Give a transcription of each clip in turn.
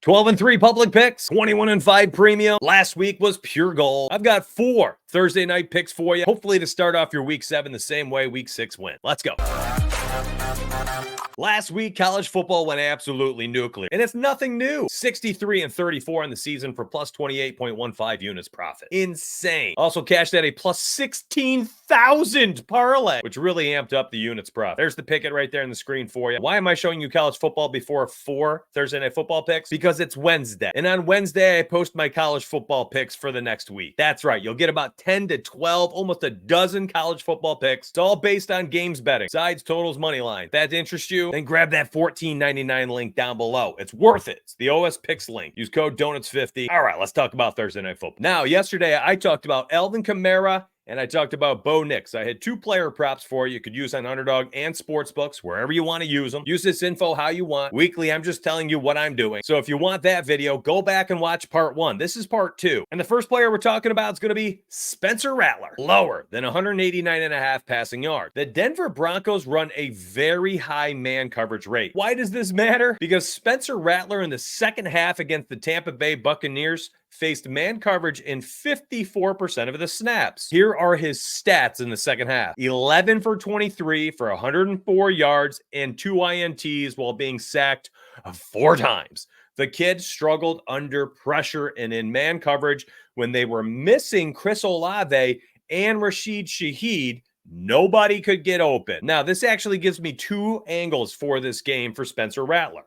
12-3 public picks, 21-5 premium. Last week was pure gold. I've got 4 Thursday night picks for you. Hopefully to start off your week 7 the same way week 6 went. Let's go. Last week, college football went absolutely nuclear, and it's nothing new. 63-34 in the season for plus 28.15 units profit. Insane. Also cashed at a plus 16,000 parlay, which really amped up the units profit. There's the picket right there on the screen for you. Why am I showing you college football before 4 Thursday night football picks? Because it's Wednesday, and on Wednesday, I post my college football picks for the next week. That's right. You'll get about 10 to 12, almost a dozen college football picks. It's all based on games betting, sides, totals, money line. If that interests you, then grab that $14.99 link down below. It's worth it. It's the OS Picks link. Use code Donuts50. All right, let's talk about Thursday Night Football. Now, yesterday, I talked about Alvin Kamara and I talked about Bo Nix. I had 2 player props for you. You could use on Underdog and Sportsbooks, wherever you want to use them. Use this info how you want. Weekly, I'm just telling you what I'm doing. So if you want that video, go back and watch part 1. This is part 2. And the first player we're talking about is going to be Spencer Rattler. Lower than 189.5 passing yards. The Denver Broncos run a very high man coverage rate. Why does this matter? Because Spencer Rattler in the second half against the Tampa Bay Buccaneers faced man coverage in 54% of the snaps. Here are his stats in the second half. 11 for 23 for 104 yards and 2 INTs while being sacked 4 times. The kid struggled under pressure and in man coverage when they were missing Chris Olave and Rashid Shaheed. Nobody could get open. Now, this actually gives me 2 angles for this game for Spencer Rattler.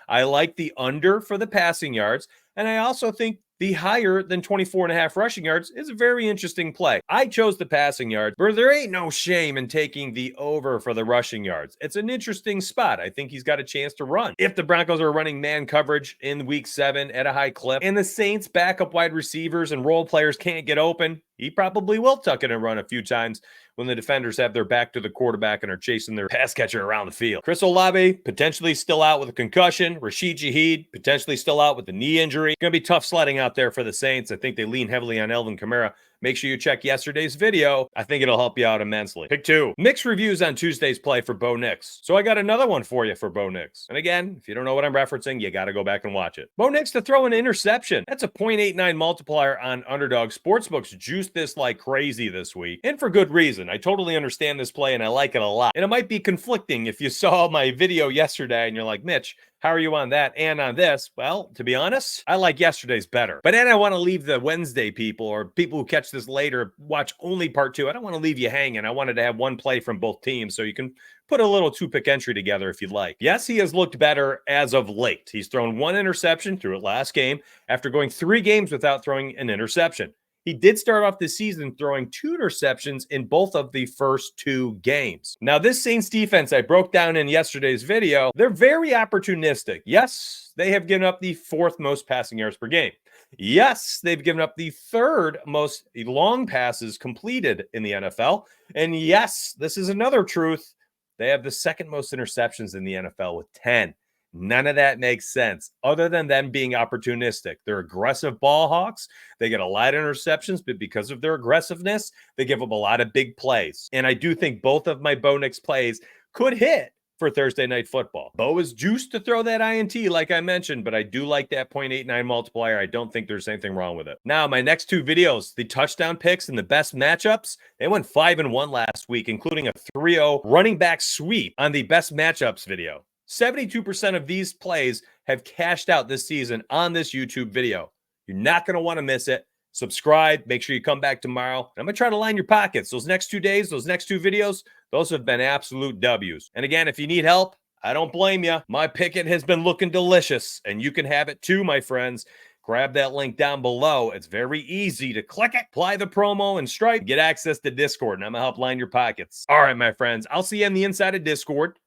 I like the under for the passing yards, and I also think the higher than 24.5 rushing yards is a very interesting play. I chose the passing yards, but there ain't no shame in taking the over for the rushing yards. It's an interesting spot. I think he's got a chance to run. If the Broncos are running man coverage in week 7 at a high clip, and the Saints backup wide receivers and role players can't get open, he probably will tuck it and run a few times when the defenders have their back to the quarterback and are chasing their pass catcher around the field. Chris Olave, potentially still out with a concussion. Rashid Shaheed, potentially still out with a knee injury. Going to be tough sledding out there for the Saints. I think they lean heavily on Alvin Kamara. Make sure you check yesterday's video. I think it'll help you out immensely. Pick 2. Mixed reviews on Tuesday's play for Bo Nix. So I got another one for you for Bo Nix. And again, if you don't know what I'm referencing, you got to go back and watch it. Bo Nix to throw an interception. That's a 0.89 multiplier on Underdog. Sportsbooks juiced this like crazy this week. And for good reason. I totally understand this play and I like it a lot. And it might be conflicting if you saw my video yesterday and you're like, Mitch, how are you on that and on this? Well, to be honest, I like yesterday's better. But then I want to leave the Wednesday people or people who catch this later, watch only part 2. I don't want to leave you hanging. I wanted to have one play from both teams so you can put a little 2-pick entry together if you'd like. Yes, he has looked better as of late. He's thrown 1 interception through it last game after going 3 games without throwing an interception. He did start off the season throwing 2 interceptions in both of the first 2 games. Now, this Saints defense I broke down in yesterday's video, they're very opportunistic. Yes, they have given up the 4th most passing yards per game. Yes, they've given up the 3rd most long passes completed in the NFL. And yes, this is another truth. They have the 2nd most interceptions in the NFL with 10. None of that makes sense other than them being opportunistic. They're aggressive ball hawks. They get a lot of interceptions, but because of their aggressiveness, they give up a lot of big plays. And I do think both of my Bo Nix plays could hit for Thursday Night Football. Bo is juiced to throw that INT like I mentioned, but I do like that 0.89 multiplier. I don't think there's anything wrong with it. Now, my next 2 videos, the touchdown picks and the best matchups, they went 5-1 last week, including a 3-0 running back sweep on the best matchups video. 72% of these plays have cashed out this season on this YouTube video. You're not going to want to miss it. Subscribe. Make sure you come back tomorrow. I'm going to try to line your pockets. Those next 2 days, those next 2 videos, those have been absolute W's. And again, if you need help, I don't blame you. My picket has been looking delicious, and you can have it too, my friends. Grab that link down below. It's very easy to click it, apply the promo, and Stripe. Get access to Discord, and I'm going to help line your pockets. All right, my friends. I'll see you on the inside of Discord.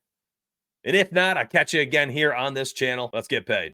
And if not, I'll catch you again here on this channel. Let's get paid.